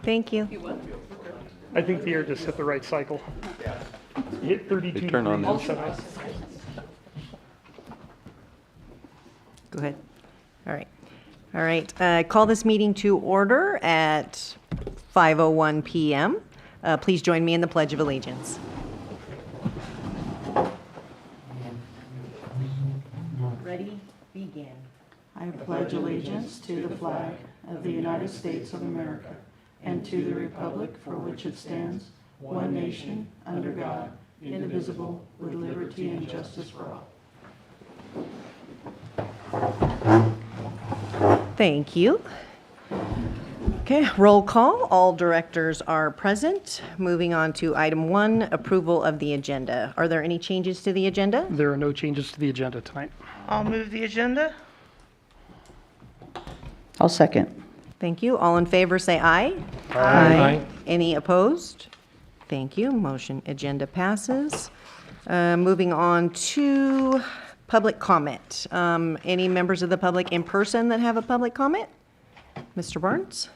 Thank you. I think the air just hit the right cycle. You hit 32 They turn on degrees. that. Go ahead. All right. All right. Call this meeting to order at 5:01 p.m. Please join me in the Pledge of Allegiance. Ready? Begin. I pledge allegiance to the flag of the United States of America and to the republic for which it stands, one nation, under God, indivisible, with liberty and justice for all. Thank you. Okay, roll call. All directors are present. Moving on to item 1, approval of the agenda. Are there any changes to the agenda? There are no changes to the agenda tonight. I'll move the agenda. I'll second. Thank you. All in favor, say aye. Aye. Any opposed? Thank you. Motion agenda passes. Moving on to public comment. Any members of the public in person that have a public comment? Mr. Barnes?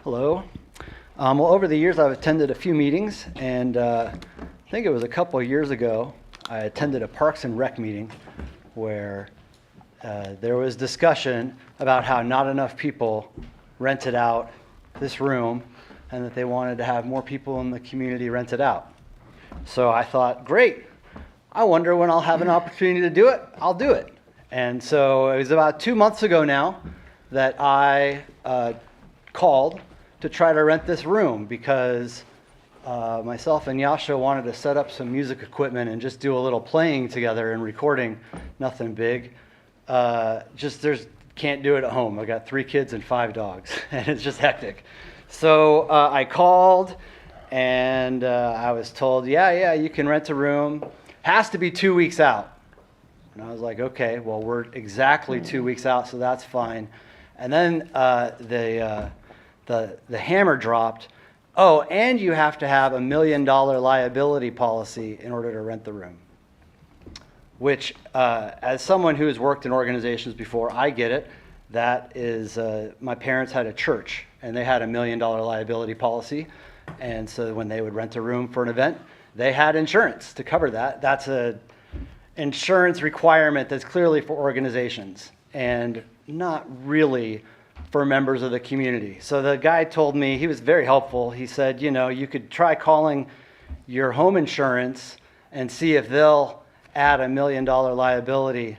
Hello. Well, over the years, I've attended a few meetings, and I think it was a couple of years ago, I attended a Parks and Rec meeting where there was discussion about how not enough people rented out this room and that they wanted to have more people in the community rent it out. So I thought, great. I wonder when I'll have an opportunity to do it. I'll do it. And so it was about 2 months ago now that I called to try to rent this room because myself and Yasha wanted to set up some music equipment and just do a little playing together and recording, nothing big. Can't do it at home. I got 3 kids and 5 dogs, and it's just hectic. So I called, and I was told, yeah, you can rent a room. Has to be 2 weeks out. And I was like, okay, well, we're exactly 2 weeks out, so that's fine. And then the hammer dropped. Oh, and you have to have $1 million liability policy in order to rent the room. Which, as someone who has worked in organizations before, I get it. That is, my parents had a church, and they had $1 million liability policy. And so when they would rent a room for an event, they had insurance to cover that. That's a insurance requirement that's clearly for organizations and not really for members of the community. So the guy told me, he was very helpful. He said, you could try calling your home insurance and see if they'll add $1 million liability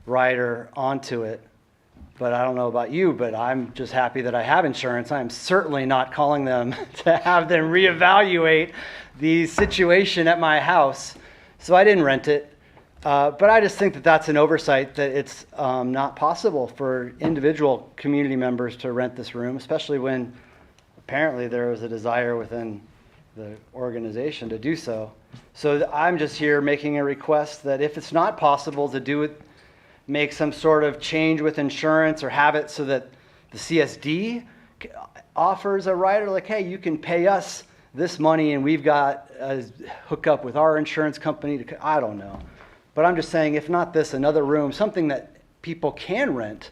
rider onto it. But I don't know about you, but I'm just happy that I have insurance. I'm certainly not calling them to have them reevaluate the situation at my house. So I didn't rent it. But I just think that that's an oversight, that it's not possible for individual community members to rent this room, especially when apparently there was a desire within the organization to do so. So I'm just here making a request that if it's not possible to do it, make some sort of change with insurance or have it so that the CSD offers a rider like, hey, you can pay us this money and we've got a hookup with our insurance company. I don't know. But I'm just saying, if not this, another room, something that people can rent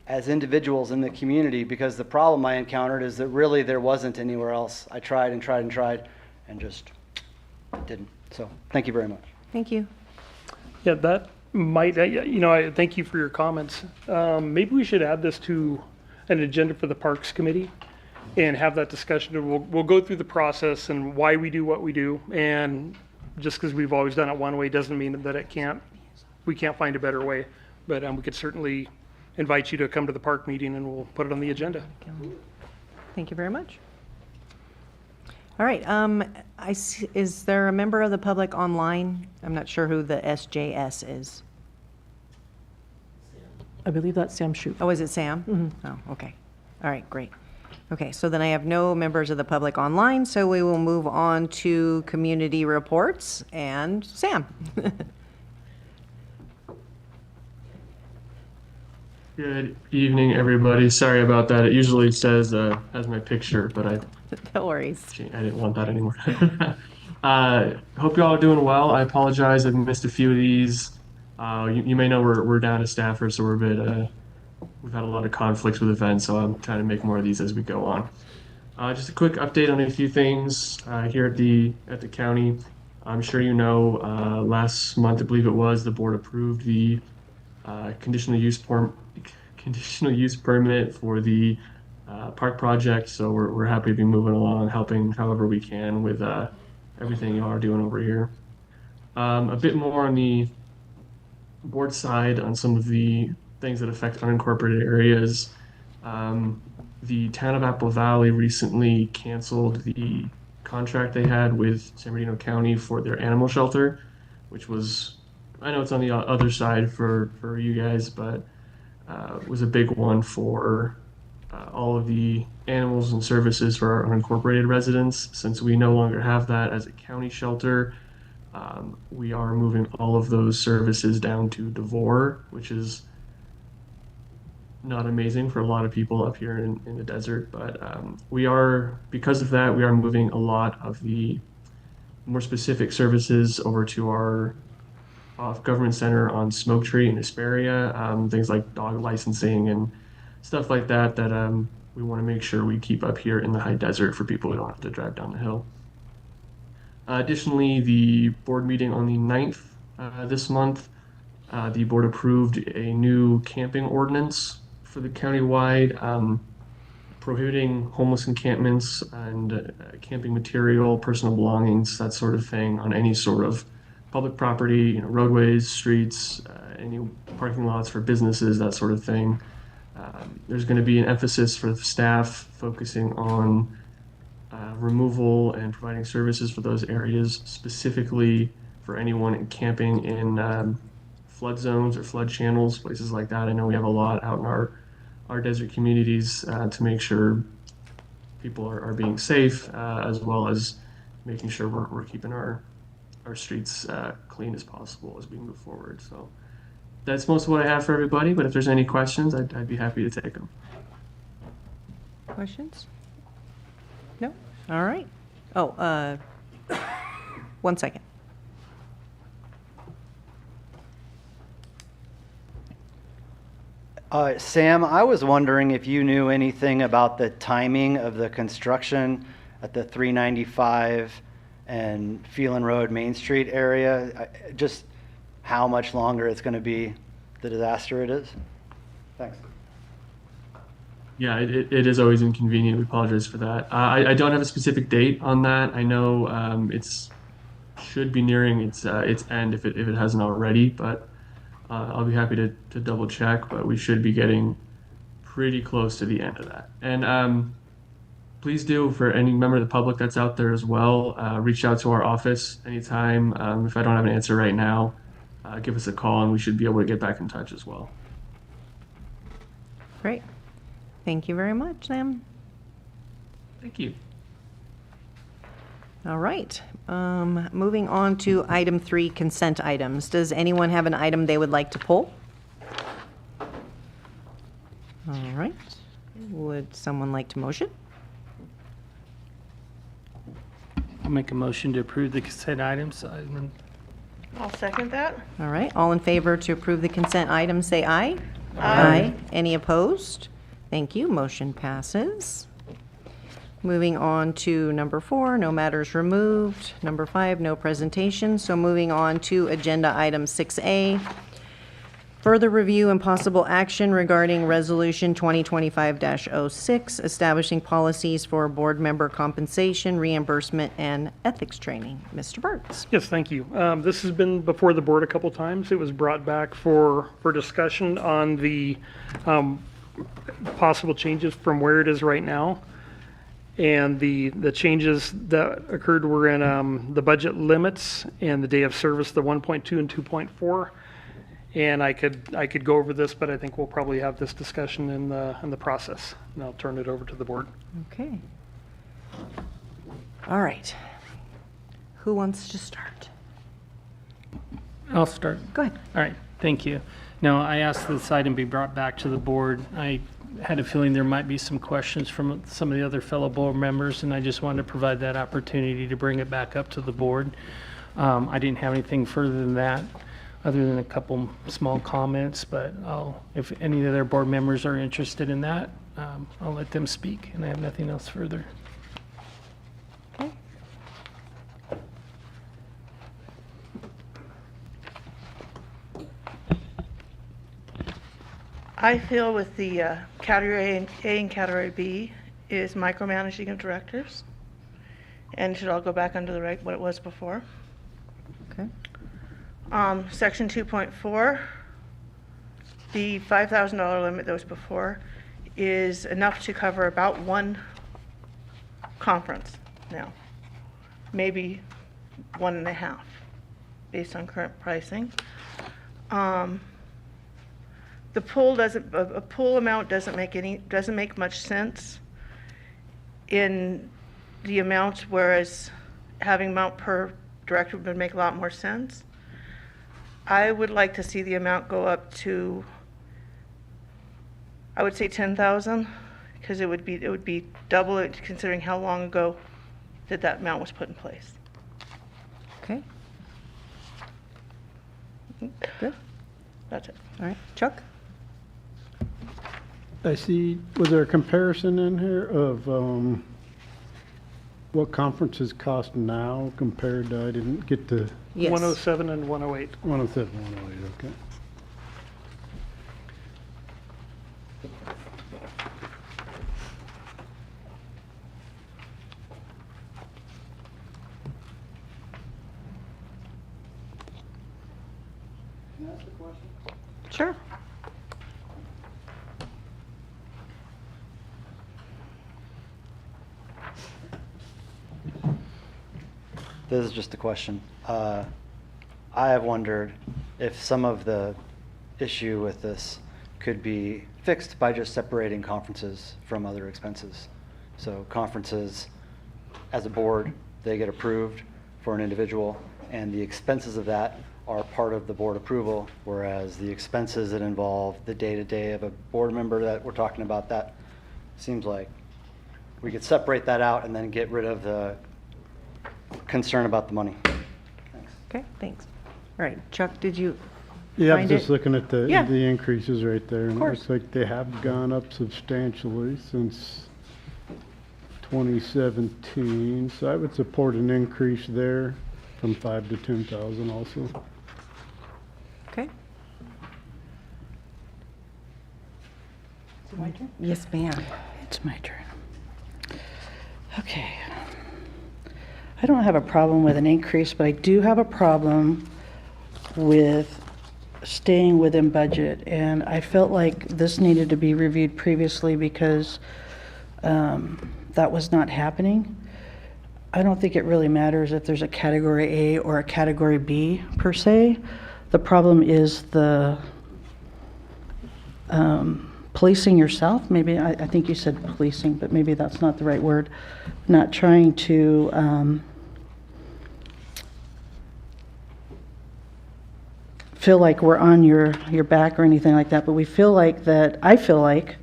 as individuals in the community, because the problem I encountered is that really there wasn't anywhere else. I tried and tried and tried and just didn't. So thank you very much. Thank you. Yeah, that might, I thank you for your comments. Maybe we should add this to an agenda for the Parks Committee and have that discussion. We'll go through the process and why we do what we do. And just because we've always done it one way doesn't mean that we can't find a better way. But we could certainly invite you to come to the park meeting and we'll put it on the agenda. Thank you very much. All right. Is there a member of the public online? I'm not sure who the SJS is. I believe that's Sam Shoup. Oh, is it Sam? Mm-hmm. Oh, okay. All right, great. Okay, so then I have no members of the public online, so we will move on to community reports and Sam. Good evening, everybody. Sorry about that. It usually says has my picture, but No worries. I didn't want that anymore. Hope you all are doing well. I apologize. I've missed a few of these. You may know we're down a staffer, so we're a bit, we've had a lot of conflicts with events, so I'm trying to make more of these as we go on. Just a quick update on a few things here at the county. I'm sure you know, last month, I believe it was, the board approved the conditional use permit for the park project. So we're happy to be moving along, helping however we can with everything you are doing over here. A bit more on the board side on some of the things that affect unincorporated areas. The town of Apple Valley recently canceled the contract they had with San Bernardino County for their animal shelter, which was, I know it's on the other side for you guys, but was a big one for all of the animals and services for our unincorporated residents. Since we no longer have that as a county shelter, we are moving all of those services down to Devore, which is not amazing for a lot of people up here in the desert, but because of that, we are moving a lot of the more specific services over to our government center on Smoke Tree and Hesperia, things like dog licensing and stuff like that we want to make sure we keep up here in the high desert for people who don't have to drive down the hill. Additionally, the board meeting on the 9th this month, the board approved a new camping ordinance for the countywide, prohibiting homeless encampments and camping material, personal belongings, that sort of thing on any sort of public property, roadways, streets, any parking lots for businesses, that sort of thing. There's going to be an emphasis for the staff focusing on removal and providing services for those areas, specifically for anyone camping in flood zones or flood channels, places like that. I know we have a lot out in our desert communities to make sure people are being safe, as well as making sure we're keeping our streets clean as possible as we move forward. So that's most of what I have for everybody, but if there's any questions, I'd be happy to take them. Questions? No? All right. Oh, 1 second. Sam, I was wondering if you knew anything about the timing of the construction at the 395 and Phelan Road Main Street area, just how much longer it's going to be the disaster it is? Thanks. Yeah, it is always inconvenient. We apologize for that. I don't have a specific date on that. I know it's should be nearing its end if it hasn't already, but I'll be happy to double check. But we should be getting pretty close to the end of that. And please do, for any member of the public that's out there as well, reach out to our office anytime. If I don't have an answer right now, give us a call and we should be able to get back in touch as well. Great. Thank you very much, Sam. Thank you. All right. Moving on to item 3, consent items. Does anyone have an item they would like to pull? All right. Would someone like to motion? I'll make a motion to approve the consent items. I'll second that. All right. All in favor to approve the consent items, say aye. Aye. Any opposed? Thank you. Motion passes. Moving on to number 4, no matters removed. Number 5, no presentation. So moving on to agenda item 6A, further review and possible action regarding resolution 2025-06, establishing policies for board member compensation, reimbursement, and ethics training. Mr. Burns. Yes, thank you. This has been before the board a couple times. It was brought back for discussion on the possible changes from where it is right now. And the changes that occurred were in the budget limits and the day of service, the 1.2 and 2.4. And I could go over this, but I think we'll probably have this discussion in the process. And I'll turn it over to the board. Okay. All right. Who wants to start? I'll start. Go ahead. All right, thank you. No, I asked this item be brought back to the board. I had a feeling there might be some questions from some of the other fellow board members, and I just wanted to provide that opportunity to bring it back up to the board. I didn't have anything further than that, other than a couple small comments, but if any of the other board members are interested in that, I'll let them speak, and I have nothing else further. I feel with the category A and category B is micromanaging of directors, and it should all go back under the what it was before. Okay. Section 2.4, the $5,000 limit that was before is enough to cover about one conference now, maybe 1.5, based on current pricing. The pool doesn't, a pool amount doesn't make much sense in the amount, whereas having amount per director would make a lot more sense. I would like to see the amount go up to, I would say 10,000, because it would be double it, considering how long ago that amount was put in place. Okay. Good. That's it. All right. Chuck? I see, was there a comparison in here of what conferences cost now compared to, I didn't get to Yes. 107 and 108. 107, 108, okay. Sure. This is just a question. I have wondered if some of the issue with this could be fixed by just separating conferences from other expenses. So conferences, as a board, they get approved for an individual, and the expenses of that are part of the board approval, whereas the expenses that involve the day-to-day of a board member that we're talking about, that seems like we could separate that out and then get rid of the concern about the money. Thanks. Okay, thanks. All right, Chuck, did you Yeah, I'm find just it? looking at the Yeah. increases right there. And it course. looks like they have gone up substantially since 2017. So I would support an increase there from 5 to 10,000 also. Okay. Is it my turn? Yes, ma'am. It's my turn. Okay. I don't have a problem with an increase, but I do have a problem with staying within budget. And I felt like this needed to be reviewed previously because that was not happening. I don't think it really matters if there's a category A or a category B per se. The problem is the policing yourself. Maybe, I think you said policing, but maybe that's not the right word. Not trying to feel like we're on your back or anything like that, but I feel like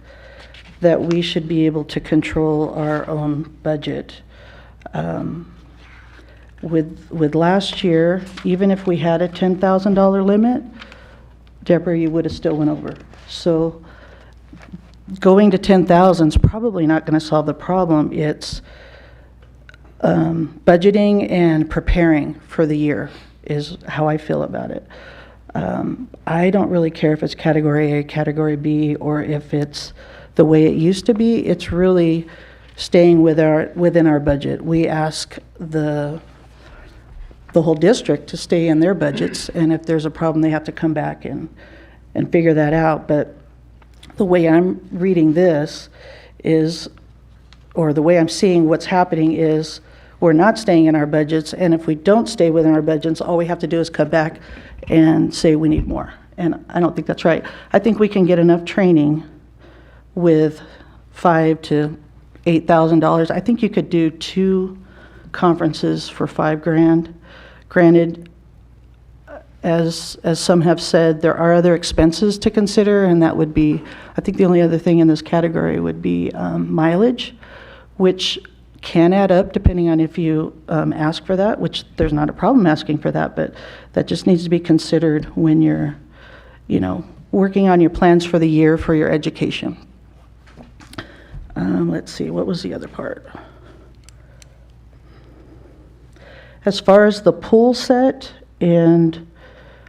that we should be able to control our own budget. With last year, even if we had a $10,000 limit, Deborah, you would have still went over. So going to 10,000 is probably not going to solve the problem. It's budgeting and preparing for the year is how I feel about it. I don't really care if it's category A, category B, or if it's the way it used to be. It's really staying within our budget. We ask the whole district to stay in their budgets, and if there's a problem, they have to come back and figure that out. But the way I'm reading this is, or the way I'm seeing what's happening is, we're not staying in our budgets, and if we don't stay within our budgets, all we have to do is come back and say we need more. And I don't think that's right. I think we can get enough training with $5,000 to $8,000. I think you could do 2 conferences for $5,000. Granted, as some have said, there are other expenses to consider, and that would be, I think the only other thing in this category would be mileage, which can add up depending on if you ask for that, which there's not a problem asking for that, but that just needs to be considered when you're, working on your plans for the year for your education. Let's see, what was the other part? As far as the pool set, and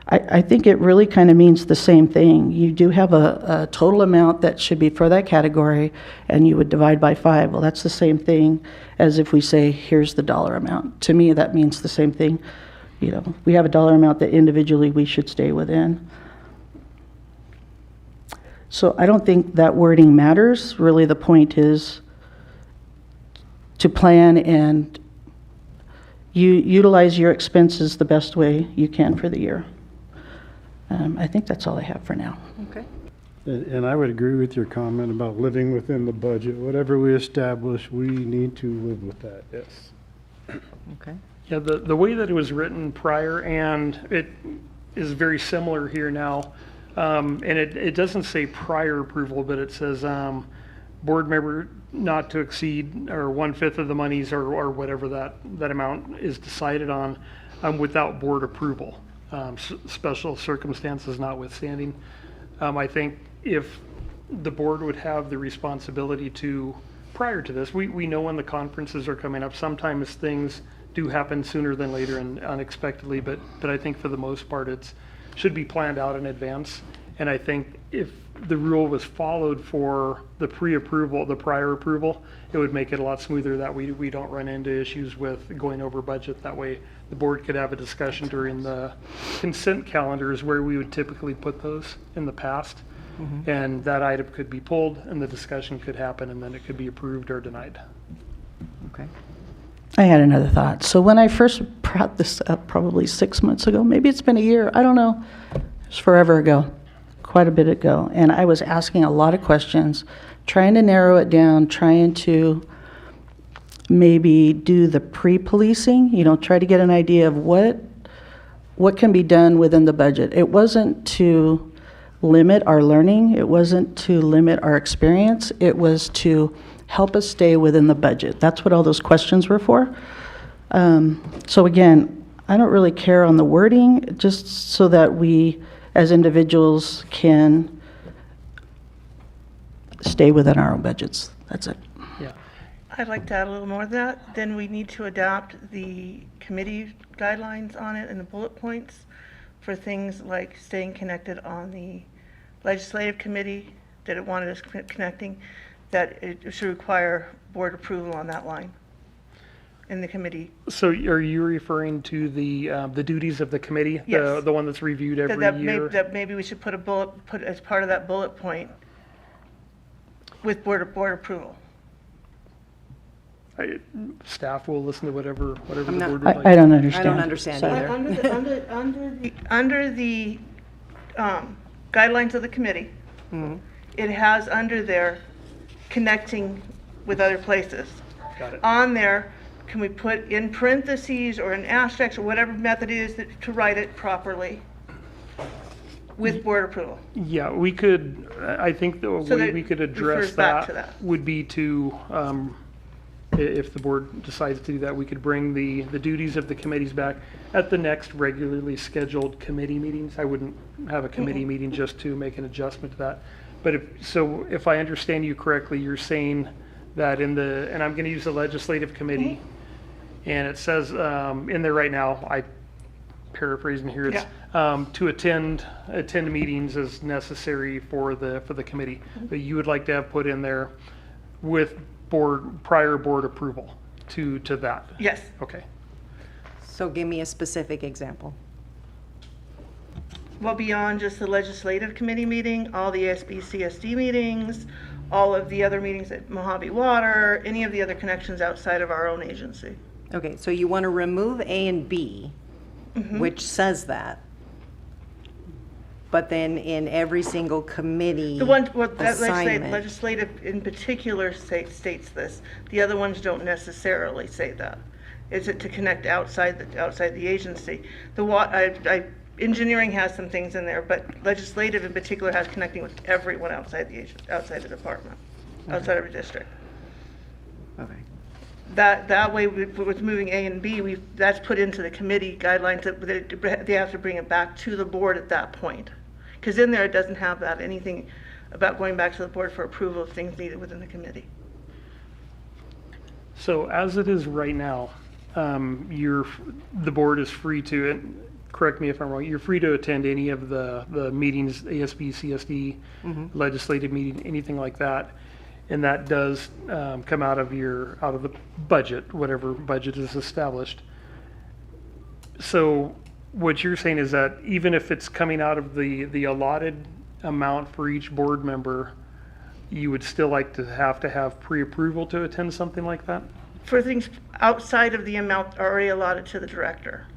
I think it really kind of means the same thing. You do have a total amount that should be for that category, and you would divide by 5. Well, that's the same thing as if we say, here's the dollar amount. To me, that means the same thing. We have a dollar amount that individually we should stay within. So I don't think that wording matters. Really, the point is to plan and utilize your expenses the best way you can for the year. I think that's all I have for now. Okay. And I would agree with your comment about living within the budget. Whatever we establish, we need to live with that, yes. Okay. Yeah, the way that it was written prior, and it is very similar here now, and it doesn't say prior approval, but it says board member not to exceed or 1/5 of the monies or whatever that amount is decided on without board approval. Special circumstances notwithstanding. I think if the board would have the responsibility to, prior to this, we know when the conferences are coming up, sometimes things do happen sooner than later and unexpectedly, but I think for the most part should be planned out in advance. And I think if the rule was followed for the pre-approval, the prior approval, it would make it a lot smoother that we don't run into issues with going over budget. That way the board could have a discussion during the consent calendars where we would typically put those in the past. Mm-hmm. And that item could be pulled and the discussion could happen and then it could be approved or denied. Okay. I had another thought. So when I first brought this up probably 6 months ago, maybe it's been a year, I don't know. It was forever ago, quite a bit ago. And I was asking a lot of questions, trying to narrow it down, trying to maybe do the pre-policing, try to get an idea of what can be done within the budget. It wasn't to limit our learning. It wasn't to limit our experience. It was to help us stay within the budget. That's what all those questions were for. So again, I don't really care on the wording, just so that we as individuals can stay within our own budgets. That's it. Yeah. I'd like to add a little more to that. Then we need to adopt the committee guidelines on it and the bullet points for things like staying connected on the legislative committee that it wanted us connecting, that it should require board approval on that line in the committee. So are you referring to the duties of the committee? Yes. The one that's reviewed every year? That maybe we should put as part of that bullet point with board approval. Staff will listen to whatever the I'm not- board would like. I don't understand. I don't understand Sorry. either. Under the guidelines of the committee, it has under there connecting with other places. Got it. On there, can we put in parentheses or in asterisks or whatever method it is to write it properly with board approval? Yeah, we could, I think the So way that we could it address refers back to that that. would be to, if the board decides to do that, we could bring the duties of the committees back at the next regularly scheduled committee meetings. I wouldn't have a committee meeting just to make an adjustment to that. But if I understand you correctly, you're saying that and I'm going to use the legislative committee, and it says in there right now, I paraphrasing here, it's to attend meetings as necessary for the committee. But you would like to have put in there with prior board approval to that. Yes. Okay. So give me a specific example. Well, beyond just the legislative committee meeting, all the SB CSD meetings, all of the other meetings at Mojave Water, any of the other connections outside of our own agency. Okay, so you want to remove A and B, which says that. But then in every single committee The one, well, that assignment. legislative in particular states this. The other ones don't necessarily say that. Is it to connect outside the agency? engineering has some things in there, but legislative in particular has connecting with everyone outside outside the department, outside of a district. Okay. That way, with moving A and B, that's put into the committee guidelines that they have to bring it back to the board at that point. Because in there, it doesn't have that, anything about going back to the board for approval of things needed within the committee. So as it is right now, the board is free to, and correct me if I'm wrong, you're free to attend any of the meetings, ASB, CSD, legislative meeting, anything like that. And that does come out of the budget, whatever budget is established. So what you're saying is that even if it's coming out of the allotted amount for each board member, you would still like to have pre-approval to attend something like that? For things outside of the amount already allotted to the director.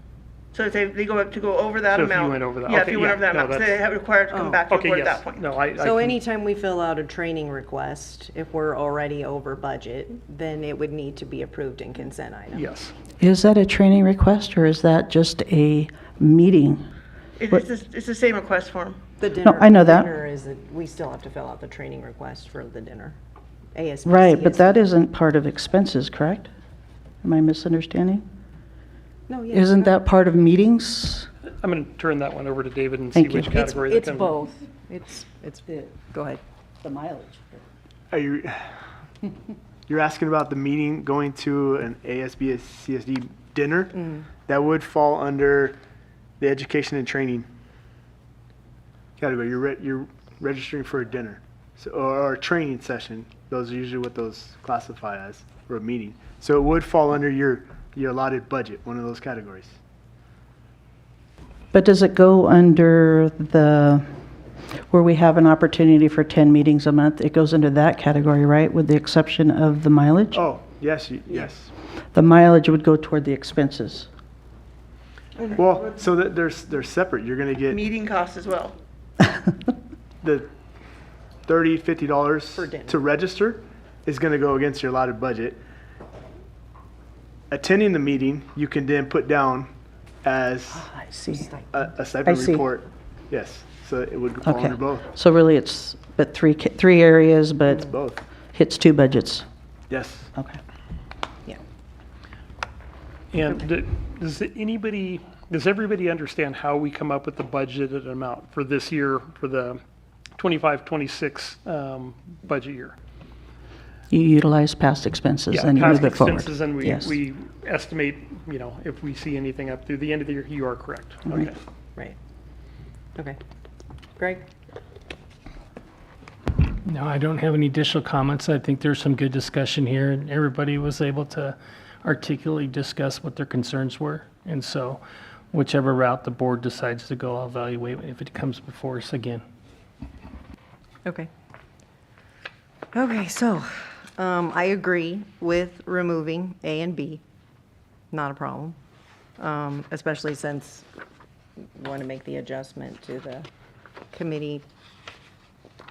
So if they go up to go over that So if you amount. went over that, Yeah, if okay, you went yeah, over that no, amount, so that's- they have required to come back to the Okay, board at yes. that point. No, I So can- anytime we fill out a training request, if we're already over budget, then it would need to be approved in consent item. Yes. Is that a training request or is that just a meeting? It's the same request form. The dinner. I know that. Dinner is, we still have to fill out the training request for the dinner. ASB. Right, but CSD. that isn't part of expenses, correct? Am I misunderstanding? No, yes. Isn't that part of meetings? I'm going to turn that one over to David and see Thank you. which category that It's comes. both. It's, go ahead. The mileage. Are you, you're asking about the meeting going to an ASB CSD dinner? That would fall under the education and training category. You're registering for a dinner, so, or a training session. Those are usually what those classify as, or a meeting. So it would fall under your allotted budget, one of those categories. But does it go under where we have an opportunity for 10 meetings a month? It goes under that category, right, with the exception of the mileage? Oh, yes, yes. The mileage would go toward the expenses. Well, so that they're separate. You're gonna get Meeting costs as well. the $30, $50 For dinner. to register is going to go against your allotted budget. Attending the meeting, you can then put down as I see. a stipend I see. report. Yes, so it would fall Okay. under both. So really it's, but three areas, but Both. hits two budgets. Yes. Okay. And does everybody understand how we come up with the budgeted amount for this year, for the 25-26 budget year? You utilize past expenses Yeah, and you past move it forward. expenses, and Yes. we estimate, if we see anything up through the end of the year, you are correct. Right. Okay. Right. Okay. Greg? No, I don't have any additional comments. I think there's some good discussion here, and everybody was able to articulately discuss what their concerns were. And so whichever route the board decides to go, I'll evaluate if it comes before us again. Okay. Okay, so, I agree with removing A and B. Not a problem. Especially since we want to make the adjustment to the committee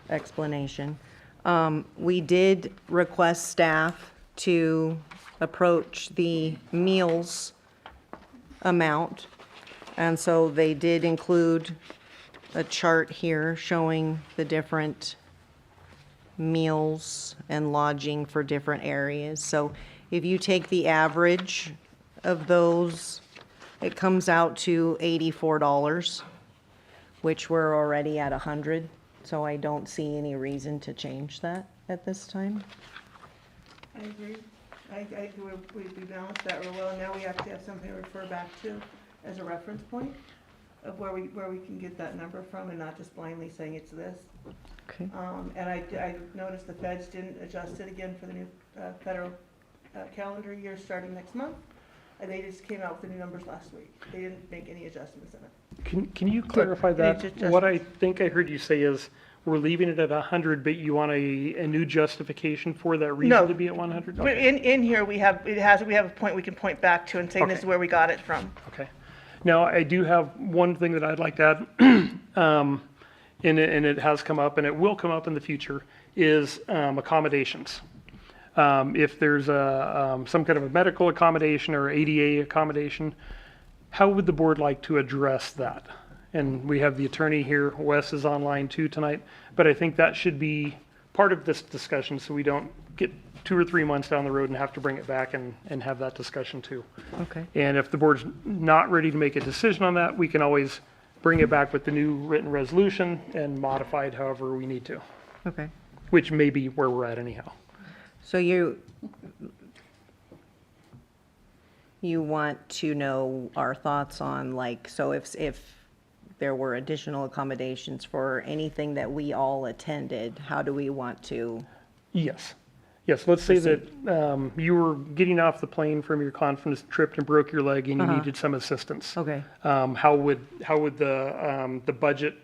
explanation. We did request staff to approach the meals amount. And so they did include a chart here showing the different meals and lodging for different areas. So if you take the average of those, it comes out to $84, which we're already at 100. So I don't see any reason to change that at this time. I agree. I think we balanced that real well. Now we actually have something to refer back to as a reference point of where we can get that number from and not just blindly saying it's this. Okay. And I noticed the feds didn't adjust it again for the new federal calendar year starting next month. And they just came out with the new numbers last week. They didn't make any adjustments in it. Can you clarify Any that? adjustments? What I think I heard you say is, we're leaving it at 100, but you want a new justification for that No. reason to be at 100? But in here, we have a point we can point back to and say this is Okay. where we got it from. Okay. Now, I do have one thing that I'd like to add, and it has come up, and it will come up in the future, is accommodations. If there's some kind of a medical accommodation or ADA accommodation, how would the board like to address that? and we have the attorney here, Wes is online too tonight, but I think that should be part of this discussion so we don't get 2 or 3 months down the road and have to bring it back and have that discussion too. Okay. And if the board's not ready to make a decision on that, we can always bring it back with the new written resolution and modify it however we need to, Okay. which may be where we're at anyhow. So you want to know our thoughts on, like, so if there were additional accommodations for anything that we all attended, how do we want to? Yes. Yes, let's say that you were getting off the plane from your conference trip and broke your leg and you needed some assistance. Okay. How would the budget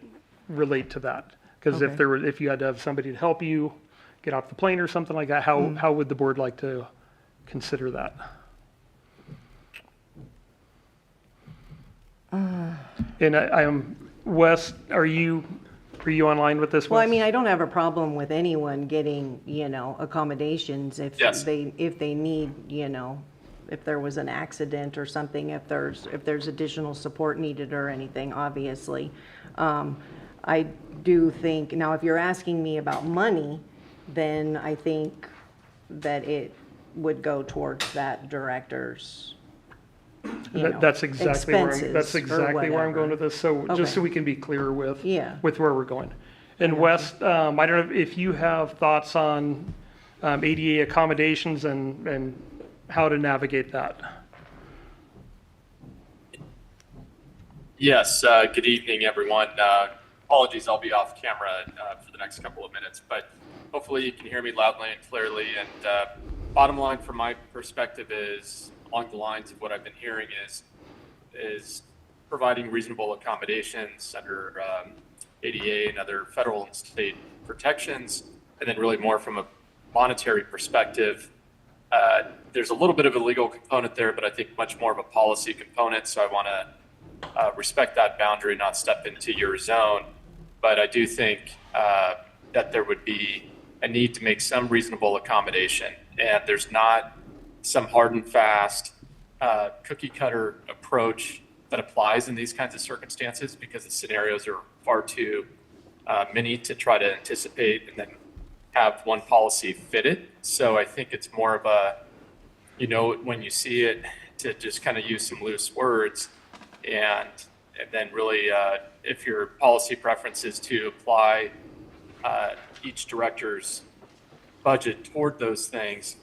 relate to that? Because Okay. if you had to have somebody to help you get off the plane or something like that, how would the board like to consider that? And Wes, are you online with this one? Well, I mean, I don't have a problem with anyone getting, accommodations if Yes. they need, if there was an accident or something, if there's additional support needed or anything, obviously. I do think, now, if you're asking me about money, then I think that it would go towards that director's, That's exactly where expenses or I'm going whatever. with this, so Okay. just so we can be clear with Yeah. with where we're going. And Wes, I don't know if you have thoughts on ADA accommodations and how to navigate that. Yes, good evening, everyone. Apologies, I'll be off camera for the next couple of minutes, but hopefully you can hear me loudly and clearly. And bottom line from my perspective is along the lines of what I've been hearing is providing reasonable accommodations under ADA and other federal and state protections, and then really more from a monetary perspective. There's a little bit of a legal component there, but I think much more of a policy component. So I want to respect that boundary, not step into your zone. But I do think that there would be a need to make some reasonable accommodation. And there's not some hard and fast cookie cutter approach that applies in these kinds of circumstances because the scenarios are far too many to try to anticipate and then have one policy fit it. So I think it's more of a, when you see it, to just kind of use some loose words and then really if your policy preference is to apply each director's budget toward those things,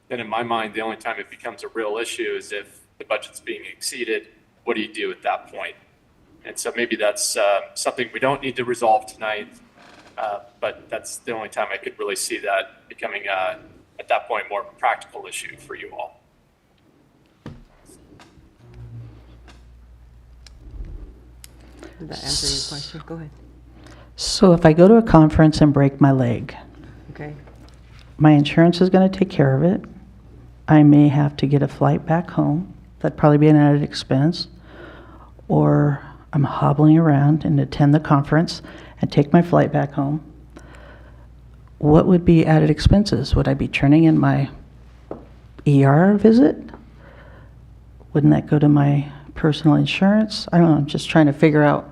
then in my mind, the only time it becomes a real issue is if the budget's being exceeded. What do you do at that point? And so maybe that's something we don't need to resolve tonight, but that's the only time I could really see that becoming, at that point, more of a practical issue for you all. Did that answer your question? Go ahead. So if I go to a conference and break my leg, Okay. my insurance is going to take care of it. I may have to get a flight back home. That'd probably be an added expense. Or I'm hobbling around and attend the conference and take my flight back home. What would be added expenses? Would I be turning in my ER visit? Wouldn't that go to my personal insurance? I don't know, I'm just trying to figure out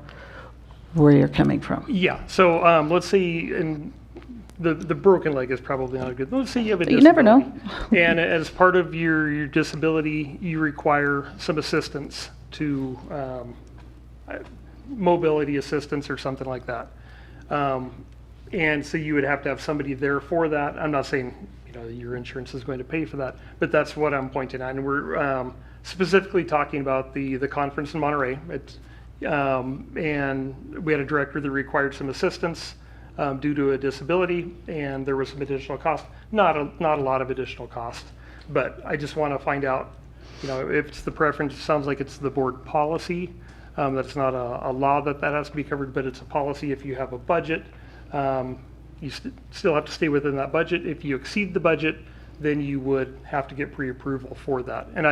where you're coming from. Yeah, so let's say, and the broken leg is probably not good. Let's say you have a You disability. never know. And as part of your disability, you require some assistance to mobility assistance or something like that. And so you would have to have somebody there for that. I'm not saying, your insurance is going to pay for that, but that's what I'm pointing at. And we're specifically talking about the conference in Monterey. And we had a director that required some assistance due to a disability, and there was some additional cost. Not a lot of additional cost, but I just want to find out, if it's the preference. It sounds like it's the board policy. That's not a law that has to be covered, but it's a policy. If you have a budget, you still have to stay within that budget. If you exceed the budget, then you would have to get pre-approval for that. And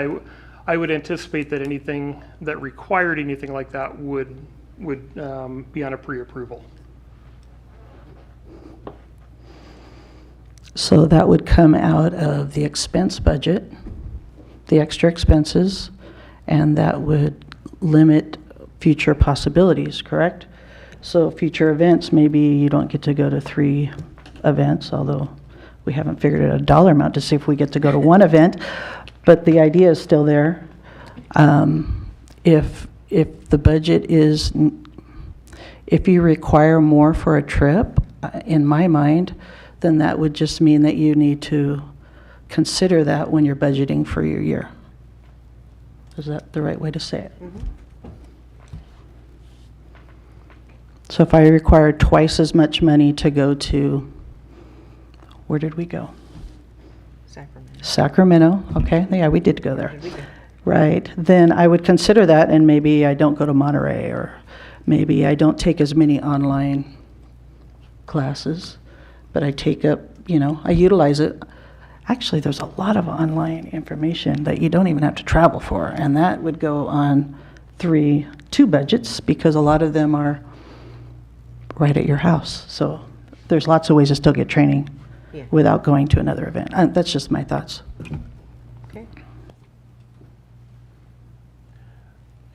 I would anticipate that anything that required anything like that would be on a pre-approval. So that would come out of the expense budget, the extra expenses, and that would limit future possibilities, correct? So future events, maybe you don't get to go to 3 events, although we haven't figured out a dollar amount to see if we get to go to 1 event, but the idea is still there. If the budget is, if you require more for a trip, in my mind, then that would just mean that you need to consider that when you're budgeting for your year. Is that the right way to say it? So if I required twice as much money to go to, where did we go? Sacramento. Sacramento, okay, yeah, we did go there. Right, then I would consider that, and maybe I don't go to Monterey, or maybe I don't take as many online classes, but I take up, I utilize it. Actually, there's a lot of online information that you don't even have to travel for, and that would go on 2 budgets, because a lot of them are right at your house. So there's lots of ways to still get training Yeah. without going to another event. That's just my thoughts. Okay.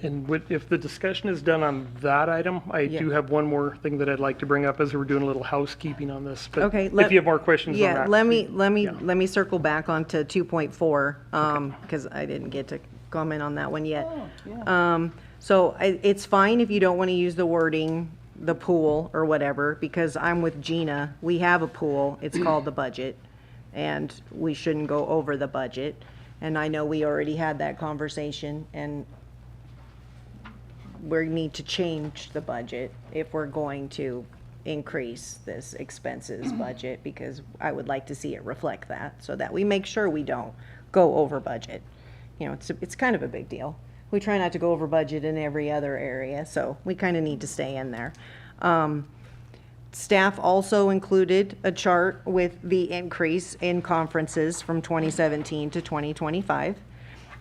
And if the discussion is done on that item, I Yeah. do have one more thing that I'd like to bring up as we're doing a little housekeeping on this. But Okay, if you have more questions on Yeah, that. let me yeah. circle back onto 2.4, because I didn't get to comment on that one yet. So it's fine if you don't want to use the wording, the pool or whatever, because I'm with Gina. We have a pool. It's called the budget, and we shouldn't go over the budget. And I know we already had that conversation, and we need to change the budget if we're going to increase this expenses budget, because I would like to see it reflect that, so that we make sure we don't go over budget. It's kind of a big deal. We try not to go over budget in every other area, so we kind of need to stay in there. Staff also included a chart with the increase in conferences from 2017 to 2025.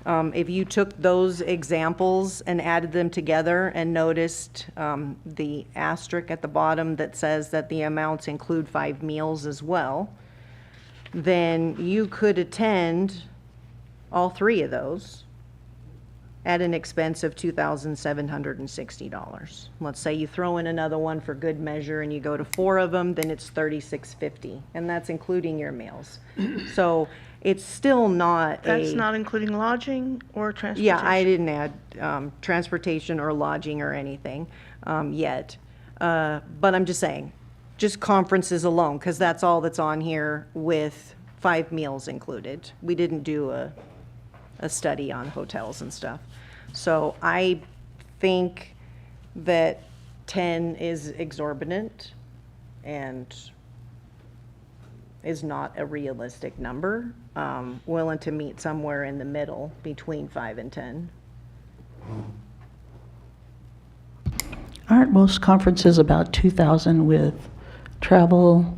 If you took those examples and added them together and noticed the asterisk at the bottom that says that the amounts include 5 meals as well, then you could attend all 3 of those at an expense of $2,760. Let's say you throw in another one for good measure and you go to 4 of them, then it's $3,650, and that's including your meals. So it's still not That's not including lodging or transportation? Yeah, I didn't add transportation or lodging or anything yet. But I'm just saying, just conferences alone, because that's all that's on here with 5 meals included. We didn't do a study on hotels and stuff. So I think that 10 is exorbitant and is not a realistic number. Willing to meet somewhere in the middle between 5 and 10. Aren't most conferences about 2,000 with travel,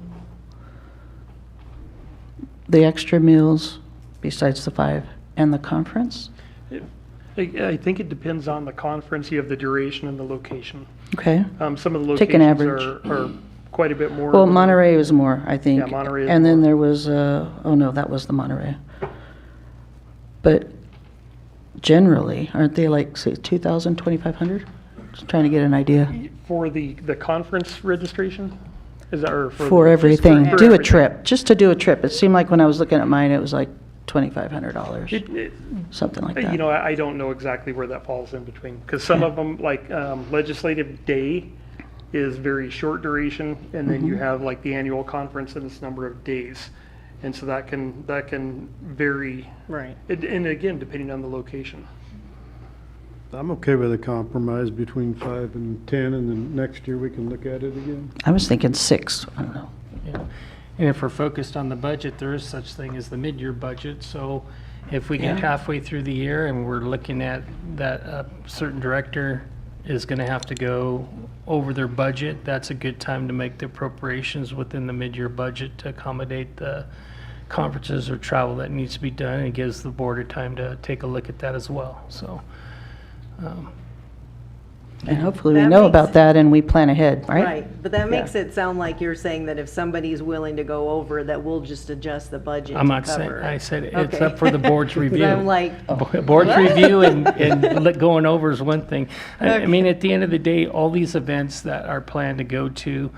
the extra meals besides the 5, and the conference? I think it depends on the conference. You have the duration and the location. Okay. Some of the Take an locations average. are quite a bit more. Well, Monterey was more, I think. Yeah, Monterey is And then more. there was, oh no, that was the Monterey. But generally, aren't they like, say, 2,000, 2,500? Just trying to get an idea. For the conference registration? Is that, or For just everything. for Do a everything? trip, just to do a trip. It seemed like when I was looking at mine, it was like $2,500, something like that. I don't know exactly where that falls in between, because some of them, like legislative day is very short duration, and then Mm-hmm. you have like the annual conference and its number of days. And so that can vary. Right. And again, depending on the location. I'm okay with a compromise between 5 and 10, and then next year we can look at it again. I was thinking 6, I don't know. Yeah. And if we're focused on the budget, there is such thing as the mid-year budget. So if we get halfway through the year and we're looking at that a certain director is going to have to go over their budget, that's a good time to make the appropriations within the mid-year budget to accommodate the conferences or travel that needs to be done. It gives the board a time to take a look at that as well. So And hopefully we That know makes- about that and we plan ahead, right? Right, but that makes it sound like you're saying that if somebody's willing to go over, that we'll just adjust the budget I'm to not saying, cover I it. said it's Okay. up for the board's 'Cause review. I'm like, Board's review and going over is one thing. I mean, at the end of the day, all these events that are planned to go to,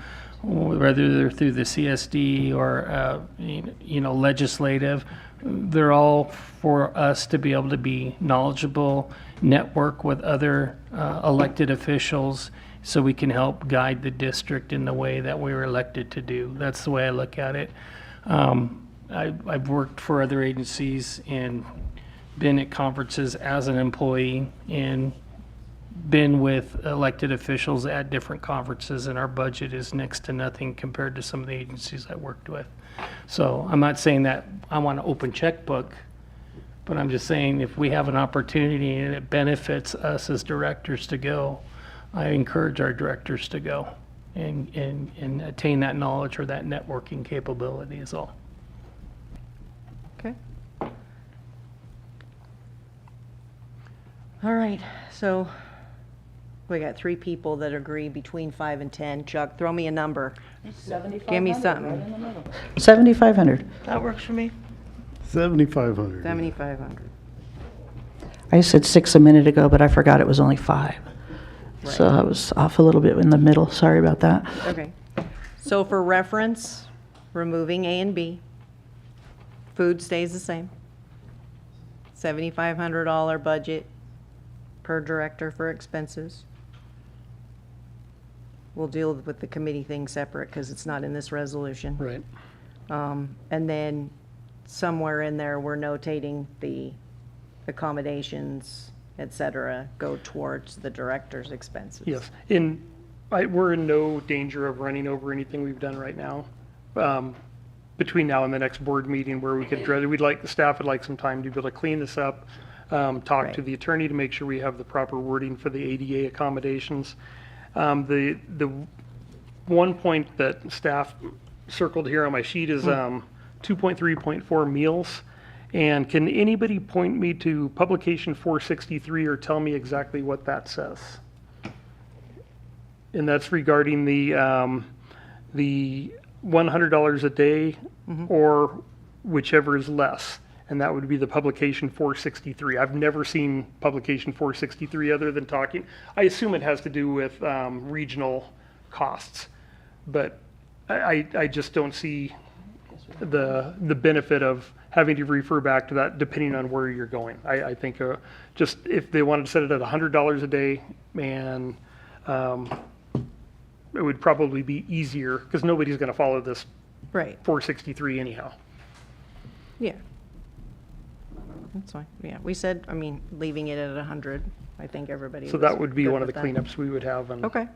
whether they're through the CSD or, legislative, they're all for us to be able to be knowledgeable, network with other elected officials, so we can help guide the district in the way that we were elected to do. That's the way I look at it. I've worked for other agencies and been at conferences as an employee and been with elected officials at different conferences, and our budget is next to nothing compared to some of the agencies I worked with. So I'm not saying that I want an open checkbook, but I'm just saying if we have an opportunity and it benefits us as directors to go, I encourage our directors to go and attain that knowledge or that networking capability is all. okay. All right, so we got 3 people that agree between 5 and 10. Chuck, throw me a number. Give me something. 7,500. That works for me. 7,500. 7,500. I said 6 a minute ago, but I forgot it was only 5. So I was off a little bit in the middle. Sorry about that. Okay. So for reference, removing A and B, food stays the same. $7,500 budget per director for expenses. We'll deal with the committee thing separate because it's not in this resolution. Right. And then somewhere in there, we're notating the accommodations, et cetera, go towards the director's expenses. Yes, we're in no danger of running over anything we've done right now. Between now and the next board meeting where we could address it, the staff would like some time to be able to clean this up, talk to Right. the attorney to make sure we have the proper wording for the ADA accommodations. The one point that staff circled here on my sheet is 2.3.4 meals. And can anybody point me to publication 463 or tell me exactly what that says? And that's regarding the $100 a day or whichever is less. And that would be the publication 463. I've never seen publication 463 other than talking. I assume it has to do with regional costs, but I just don't see the benefit of having to refer back to that depending on where you're going. I think just if they wanted to set it at $100 a day, and it would probably be easier because nobody's going to follow this Right, 463 anyhow. yeah. That's fine, yeah. We said, leaving it at 100. I think everybody So was that would be good one of the with that. cleanups we would have. And Okay.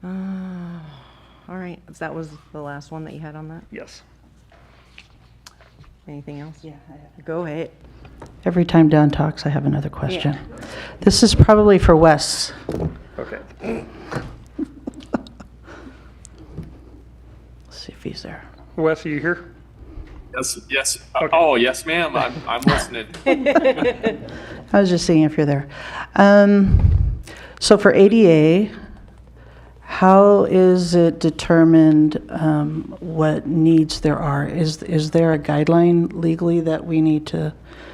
All right, so that was the last one that you had on that? yes. Anything else? Yeah. Go ahead. Every time Don talks, I have another question. This is probably for Wes. Okay. Let's see if he's there. Wes, are you here? Yes. Okay. Oh, yes, ma'am. I'm listening. I was just seeing if you're there. So for ADA, how is it determined what needs there are? Is there a guideline legally that we need to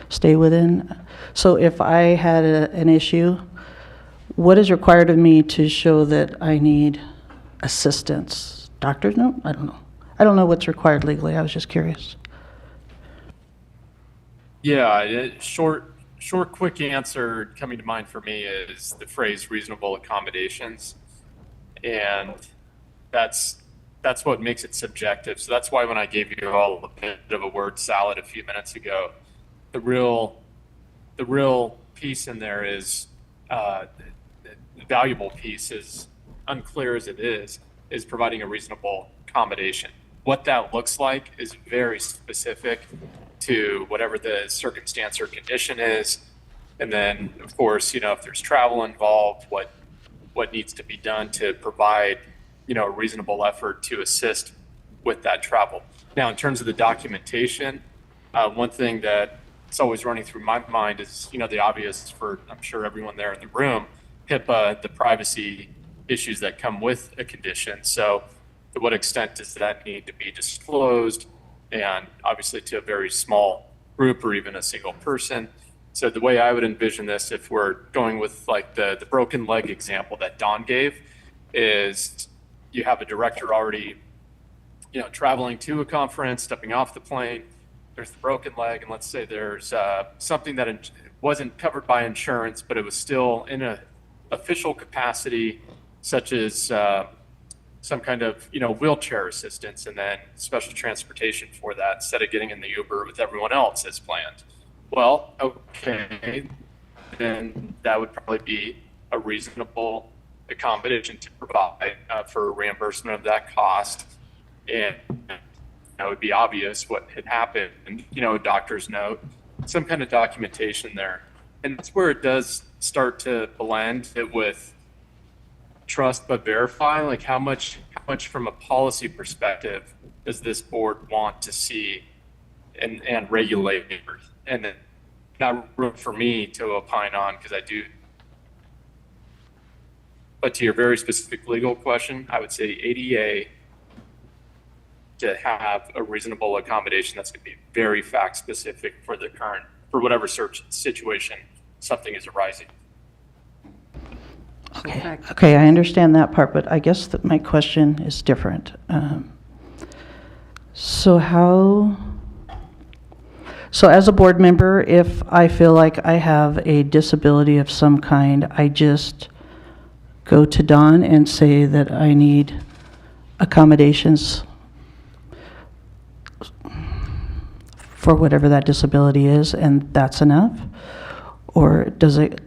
stay within? So if I had an issue, what is required of me to show that I need assistance? Doctor's note? I don't know. I don't know what's required legally. I was just curious. Yeah, short, quick answer coming to mind for me is the phrase reasonable accommodations. And that's what makes it subjective. So that's why when I gave you all a bit of a word salad a few minutes ago, the real piece in there is the valuable piece, is unclear as it is providing a reasonable accommodation. What that looks like is very specific to whatever the circumstance or condition is. And then, of course, if there's travel involved, what needs to be done to provide, a reasonable effort to assist with that travel. Now, in terms of the documentation, one thing that it's always running through my mind is, the obvious for, I'm sure, everyone there in the room, HIPAA, the privacy issues that come with a condition. So to what extent does that need to be disclosed? And obviously to a very small group or even a single person. So the way I would envision this, if we're going with like the broken leg example that Don gave, is you have a director already, traveling to a conference, stepping off the plane, there's the broken leg, and let's say there's something that wasn't covered by insurance, but it was still in a official capacity, such as some kind of wheelchair assistance, and then special transportation for that instead of getting in the Uber with everyone else as planned. Well, okay, then that would probably be a reasonable accommodation to provide for reimbursement of that cost, and that would be obvious what had happened, a doctor's note, some kind of documentation there. And that's where it does start to blend it with trust but verify, like how much from a policy perspective does this board want to see and regulate, and then not room for me to opine on, because I do. But to your very specific legal question, I would say ADA to have a reasonable accommodation that's going to be very fact specific for whatever search situation something is arising. Okay, I understand that part, but I guess that my question is different. So as a board member, if I feel like I have a disability of some kind, I just go to Don and say that I need accommodations for whatever that disability is, and that's enough? Or does it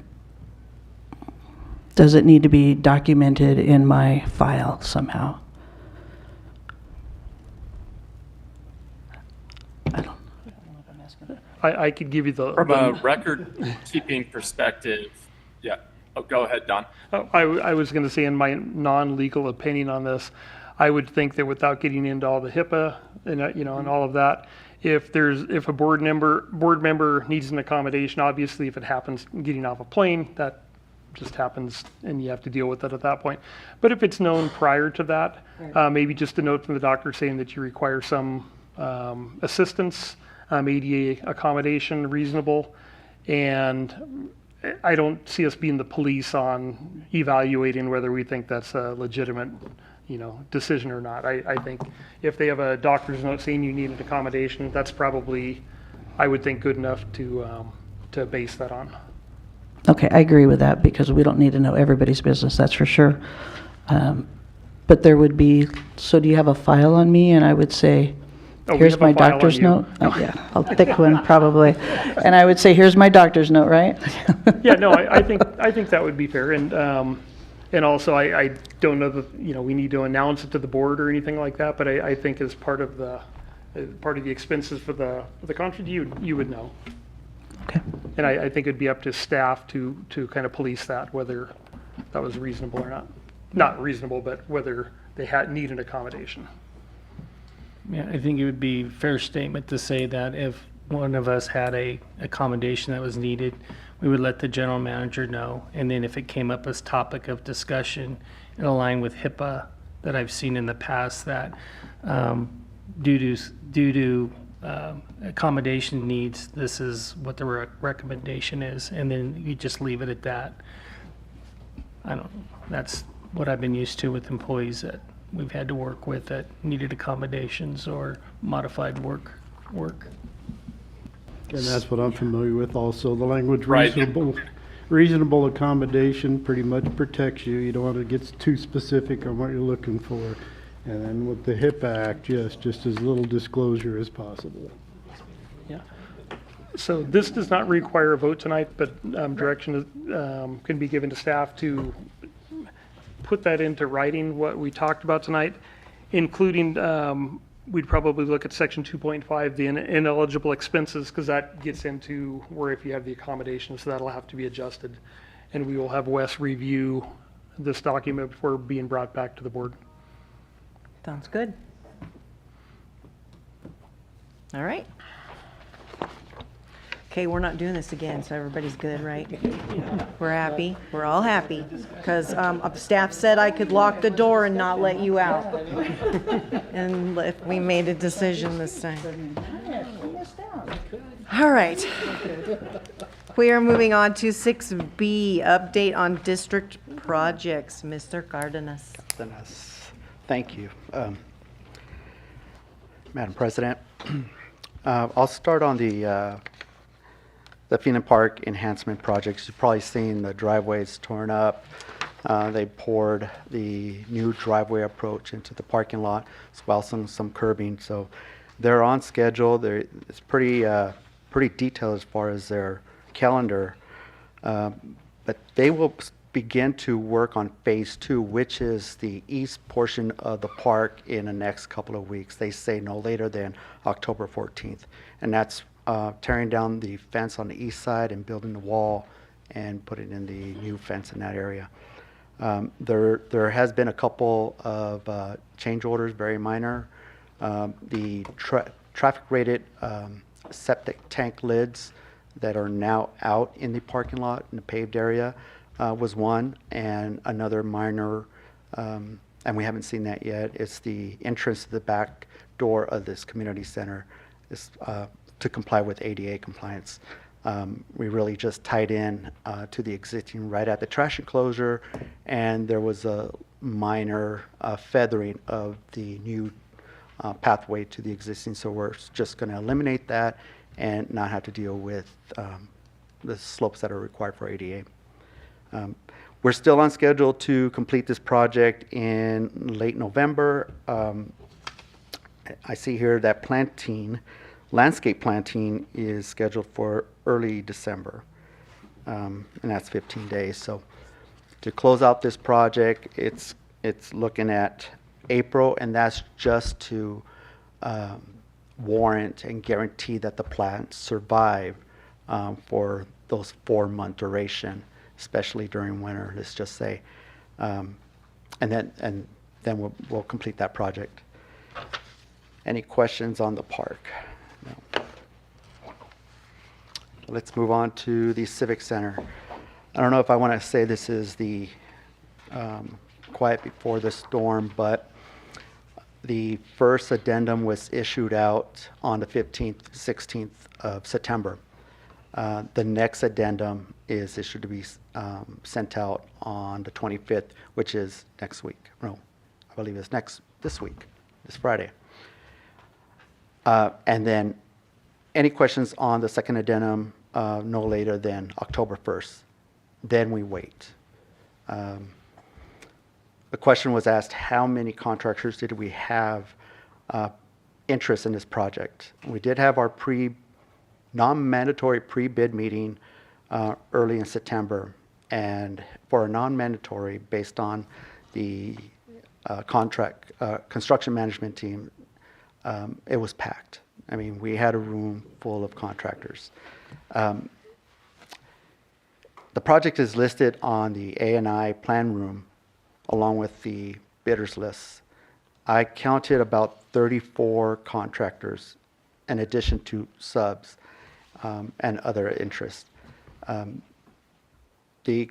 need to be documented in my file somehow? I don't know if I'm asking. I could give you From a record keeping perspective, yeah. Oh, go ahead, Don. I was going to say, in my non-legal opinion on this, I would think that without getting into all the HIPAA and and all of that, if a board member needs an accommodation, obviously if it happens getting off a plane, that just happens and you have to deal with it at that point. But if it's known prior to that, maybe just a note from the doctor saying that you require some assistance, ADA accommodation, reasonable, and I don't see us being the police on evaluating whether we think that's a legitimate decision or not. I think if they have a doctor's note saying you need an accommodation, that's probably, I would think, good enough to base that on. Okay, I agree with that, because we don't need to know everybody's business, that's for sure. But there would be, so do you have a file on me? And I would say, Oh, we here's have a my file on doctor's you. note. Oh, yeah, a thick one probably. And I would say, here's my doctor's note, right? Yeah, no, I think that would be fair, and also I don't know that we need to announce it to the board or anything like that, but I think as part of the expenses for the conference, you would know. Okay. And I think it'd be up to staff to kind of police that, whether that was reasonable or not. Not reasonable, but whether they need an accommodation. Yeah, I think it would be a fair statement to say that if one of us had a accommodation that was needed, we would let the general manager know. And then if it came up as topic of discussion in line with HIPAA that I've seen in the past, that due to accommodation needs, this is what the recommendation is, and then you just leave it at that. That's what I've been used to with employees that we've had to work with that needed accommodations or modified work. And that's what I'm familiar with also. The language Right. reasonable accommodation pretty much protects you. You don't want to get too specific on what you're looking for. And then with the HIPAA Act, yes, just as little disclosure as possible. Yeah. So this does not require a vote tonight, but direction can be given to staff to put that into writing, what we talked about tonight, including we'd probably look at section 2.5, the ineligible expenses, because that gets into where if you have the accommodation, so that'll have to be adjusted. And we will have Wes review this document before being brought back to the board. Sounds good. All right. Okay, we're not doing this again, so everybody's good, right? We're happy. We're all happy because the staff said I could lock the door and not let you out. And if we made a decision this time. All right. We are moving on to 6B, update on district projects. Mr. Cardenas. Thank you. Madam President, I'll start on the Phelan Park enhancement projects. You've probably seen the driveways torn up. They poured the new driveway approach into the parking lot, as well as some curbing. So they're on schedule. It's pretty detailed as far as their calendar. But they will begin to work on phase 2, which is the east portion of the park in the next couple of weeks. They say no later than October 14th. And that's tearing down the fence on the east side and building the wall and putting in the new fence in that area. There has been a couple of change orders, very minor. The traffic rated septic tank lids that are now out in the parking lot in the paved area was one, and another minor, and we haven't seen that yet. It's the entrance to the back door of this community center is to comply with ADA compliance. We really just tied in to the existing right at the trash enclosure, and there was a minor feathering of the new pathway to the existing, so we're just going to eliminate that and not have to deal with the slopes that are required for ADA. We're still on schedule to complete this project in late November. I see here that landscape planting is scheduled for early December, and that's 15 days. So to close out this project, it's looking at April, and that's just to warrant and guarantee that the plants survive for those 4-month duration, especially during winter, let's just say. And then we'll complete that project. Any questions on the park? No. Let's move on to the Civic Center. I don't know if I want to say this is the quiet before the storm, but the first addendum was issued out on the 15th, 16th of September. The next addendum is issued to be sent out on the 25th, which is next week. No, I believe it's this week, this Friday. And then any questions on the second addendum no later than October 1st. Then we wait. The question was asked, how many contractors did we have interest in this project? We did have our non-mandatory pre-bid meeting early in September, and for a non-mandatory, based on the construction management team, it was packed. I mean, we had a room full of contractors. The project is listed on the A&I plan room along with the bidders list. I counted about 34 contractors in addition to subs and other interests. The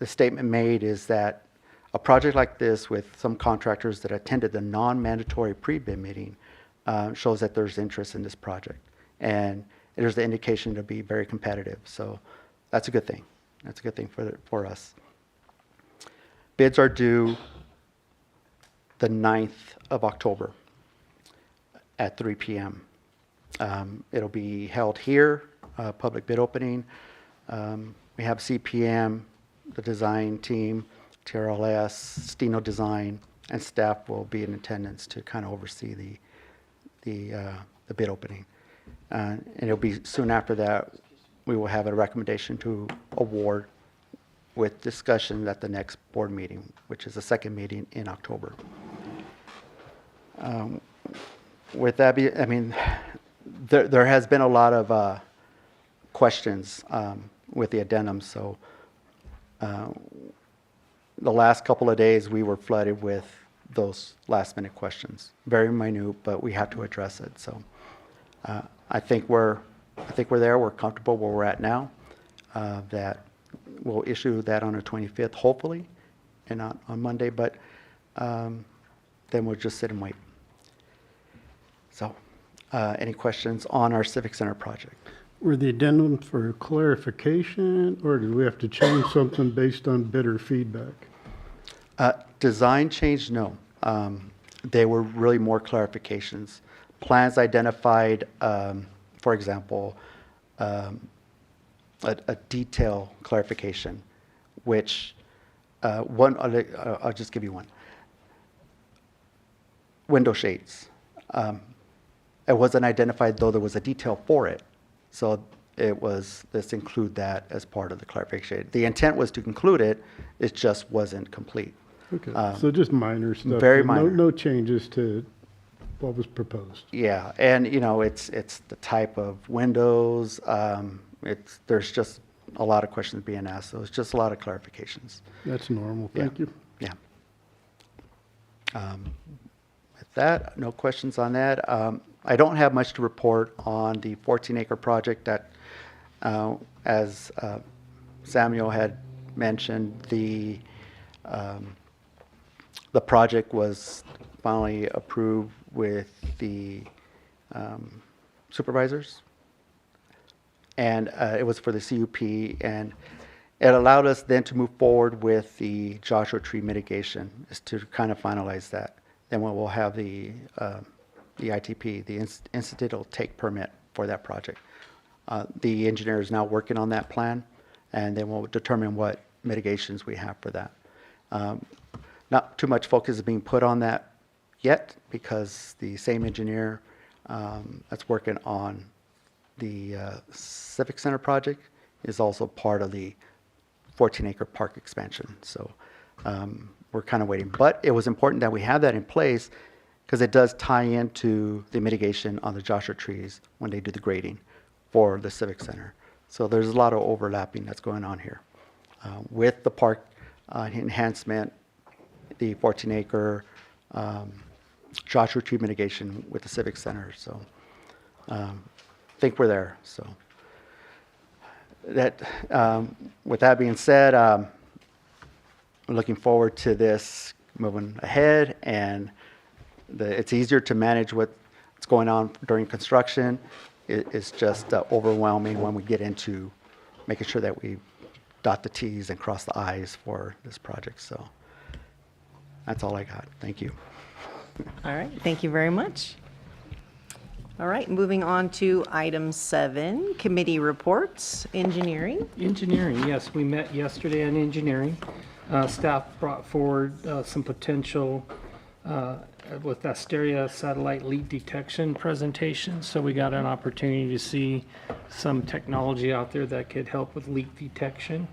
statement made is that a project like this with some contractors that attended the non-mandatory pre-bid meeting shows that there's interest in this project. And there's the indication to be very competitive. So that's a good thing. That's a good thing for us. Bids are due the 9th of October at 3 p.m. It'll be held here, public bid opening. We have CPM, the design team, TRLS, Steno Design, and staff will be in attendance to kind of oversee the bid opening. And it'll be soon after that, we will have a recommendation to award with discussion at the next board meeting, which is the second meeting in October. With that, I mean, there has been a lot of questions with the addendum. So the last couple of days, we were flooded with those last-minute questions. Very minute, but we had to address it. So I think we're think we're there. We're comfortable where we're at now. That we'll issue that on the 25th, hopefully, and not on Monday, but then we'll just sit and wait. So, any questions on our Civic Center project? Were the addendums for clarification, or did we have to change something based on bidder feedback? Design change, no. They were really more clarifications. Plans identified, for example, a detail clarification, which I'll just give you one. Window shades. It wasn't identified, though there was a detail for it. So it was, let's include that as part of the clarification. The intent was to include it, it just wasn't complete. Okay, so just minor stuff. very No- minor. No changes to what was proposed. Yeah, and it's the type of windows, there's just a lot of questions being asked, so it's just a lot of clarifications. That's normal, Yeah. thank you. Yeah. With that, no questions on that. I don't have much to report on the 14-acre project that, as Samuel had mentioned, the project was finally approved with the supervisors. And it was for the CUP, and it allowed us then to move forward with the Joshua Tree mitigation, is to kind of finalize that. Then we'll have the ITP, the incidental take permit for that project. The engineer is now working on that plan, and then we'll determine what mitigations we have for that. Not too much focus is being put on that yet, because the same engineer that's working on the Civic Center project is also part of the 14-acre park expansion. So we're kind of waiting. But it was important that we have that in place because it does tie into the mitigation on the Joshua trees when they do the grading for the Civic Center. So there's a lot of overlapping that's going on here. With the park enhancement, the 14-acre Joshua tree mitigation with the Civic Center. So I think we're there. So that, with that being said, I'm looking forward to this moving ahead, and it's easier to manage what's going on during construction. It's just overwhelming when we get into making sure that we dot the T's and cross the I's for this project. So that's all I got. Thank you. All right, thank you very much. All right, moving on to item 7, committee reports, engineering. Engineering, yes, we met yesterday on engineering. Staff brought forward some potential with Asteria satellite leak detection presentation. So we got an opportunity to see some technology out there that could help with leak detection.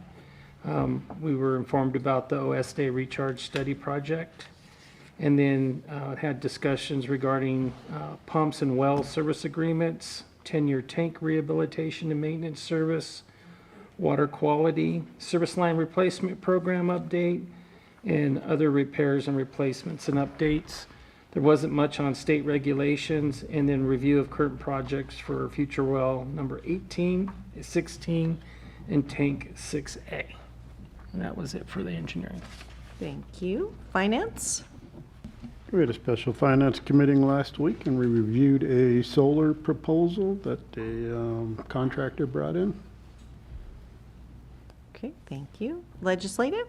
We were informed about the OSDA recharge study project, and then had discussions regarding pumps and well service agreements, 10-year tank rehabilitation and maintenance service, water quality, service line replacement program update, and other repairs and replacements and updates. There wasn't much on state regulations, and then review of current projects for future well number 18, 16, and tank 6A. And that was it for the engineering. Thank you. Finance? We had a special finance committee last week, and we reviewed a solar proposal that the contractor brought in. Okay, thank you. Legislative?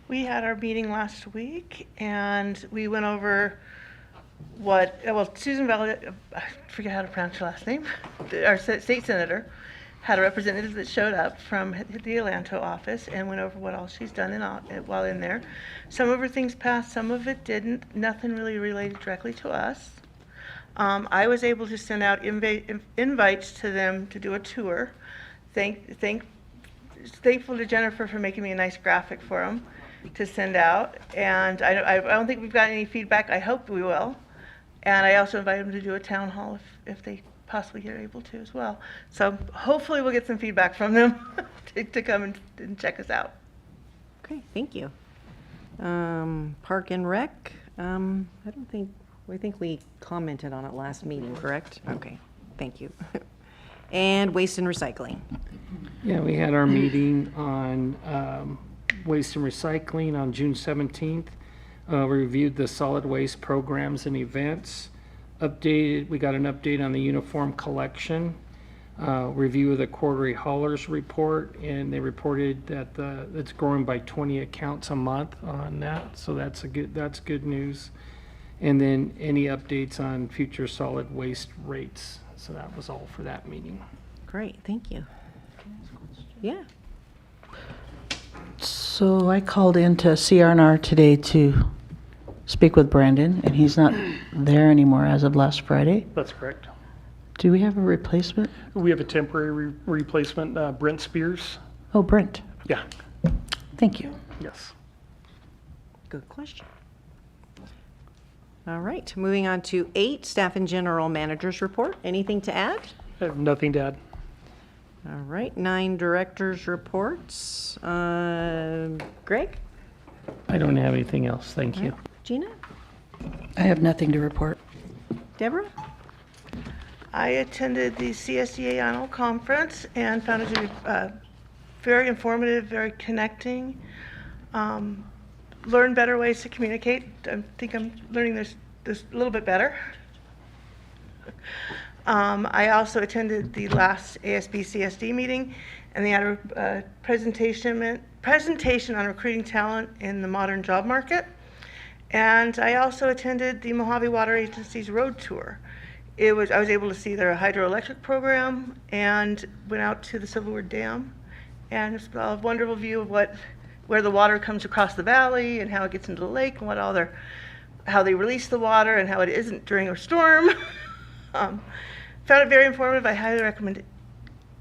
We had our meeting last week, and we went over Susan Valley, I forget how to pronounce her last name, our state senator, had a representative that showed up from the Atlanta office and went over what all she's done while in there. Some of her things passed, some of it didn't. Nothing really related directly to us. I was able to send out invites to them to do a tour. Thankful to Jennifer for making me a nice graphic for them to send out. And I don't think we've got any feedback. I hope we will. And I also invited them to do a town hall if they possibly are able to as well. So hopefully we'll get some feedback from them to come and check us out. Okay, thank you. Park and Rec, I think we commented on it last meeting, correct? Okay, thank you. And waste and recycling. Yeah, we had our meeting on waste and recycling on June 17th. We reviewed the solid waste programs and events. We got an update on the uniform collection. Review of the quarterly haulers report, and they reported that it's growing by 20 accounts a month on that, so that's good news. And then any updates on future solid waste rates. So that was all for that meeting. Great, thank you. Yeah. So I called into CRNR today to speak with Brandon, and he's not there anymore as of last Friday. That's correct. Do we have a replacement? We have a temporary replacement, Brent Spears. Oh, Brent. Yeah, Thank you. yes. Good question. All right, moving on to 8, staff and general managers report. Anything to add? I have nothing to add. All right, 9, directors reports. Greg? I don't have anything else, thank you. Gina? I have nothing to report. Deborah? I attended the CSD annual conference and found it to be very informative, very connecting. Learn better ways to communicate. I think I'm learning this a little bit better. I also attended the last ASB CSD meeting, and they had a presentation on recruiting talent in the modern job market. And I also attended the Mojave Water Agency's road tour. I was able to see their hydroelectric program and went out to the Civil War Dam, and it's a wonderful view of where the water comes across the valley and how it gets into the lake and how they release the water and how it isn't during a storm. Found it very informative. I highly recommend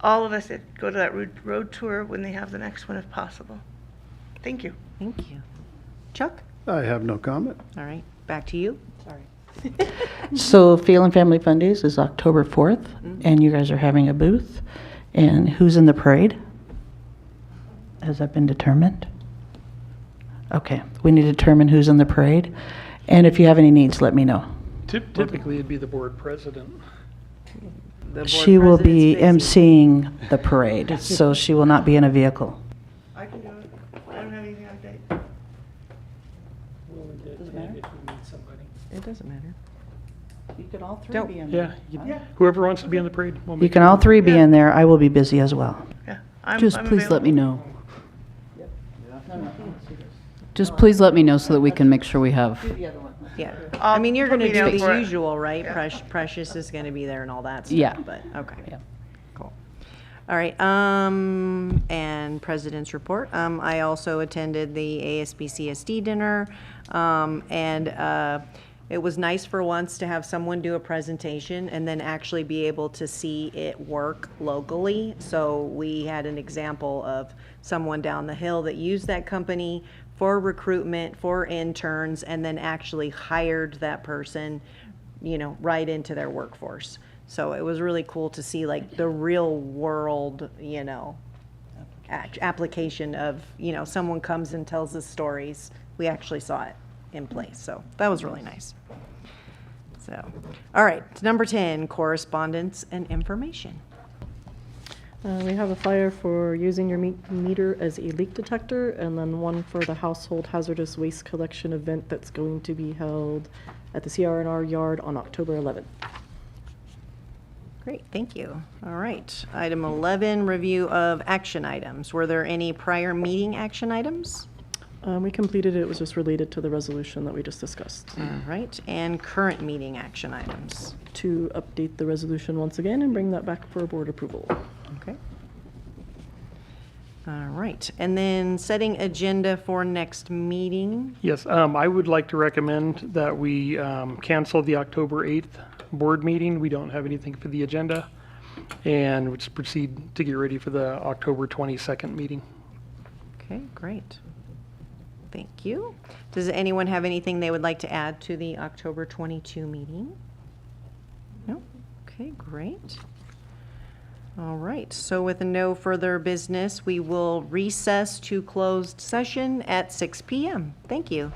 all of us that go to that road tour when they have the next one if possible. Thank you. Thank you. Chuck? I have no comment. All right, back to you. Sorry. So Phelan Family Fun Days is October 4th, and you guys are having a booth. And who's in the parade? Has that been determined? Okay, we need to determine who's in the parade. And if you have any needs, let me know. Typically, it'd be the board president. The board She will be president's busy. emceeing the parade, so she will not be in a vehicle. I can do it. I don't have anything on date. Doesn't matter. It doesn't matter. You could all three Don't- be in Yeah, whoever wants to be in the parade. we'll You make can it all work. three be in there. I will be busy as well. Yeah. Just I'm please let me available. know. Just please let me know so that we can make sure we have. Yeah, I mean, you're put gonna me do down the for it. usual, right? Yeah. Precious is gonna be there and all that stuff. Yeah. But, okay. Yeah. Cool. All right, and President's report. I also attended the ASB CSD dinner, and it was nice for once to have someone do a presentation and then actually be able to see it work locally. So we had an example of someone down the hill that used that company for recruitment, for interns, and then actually hired that person, right into their workforce. So it was really cool to see like the real world, application of, someone comes and tells us stories. We actually saw it in place. So that was really nice. So, all right, number 10, correspondence and information. We have a flyer for using your meter as a leak detector, and then one for the household hazardous waste collection event that's going to be held at the CRNR yard on October 11th. Great, thank you. All right, item 11, review of action items. Were there any prior meeting action items? We completed it. It was just related to the resolution that we just discussed. All right, and current meeting action items. To update the resolution once again and bring that back for board approval. Okay. All right, and then setting agenda for next meeting. Yes, I would like to recommend that we cancel the October 8th board meeting. We don't have anything for the agenda. And let's proceed to get ready for the October 22nd meeting. Okay, great. Thank you. Does anyone have anything they would like to add to the October 22 meeting? No? Okay, great. All right, so with no further business, we will recess to closed session at 6 p.m. Thank you.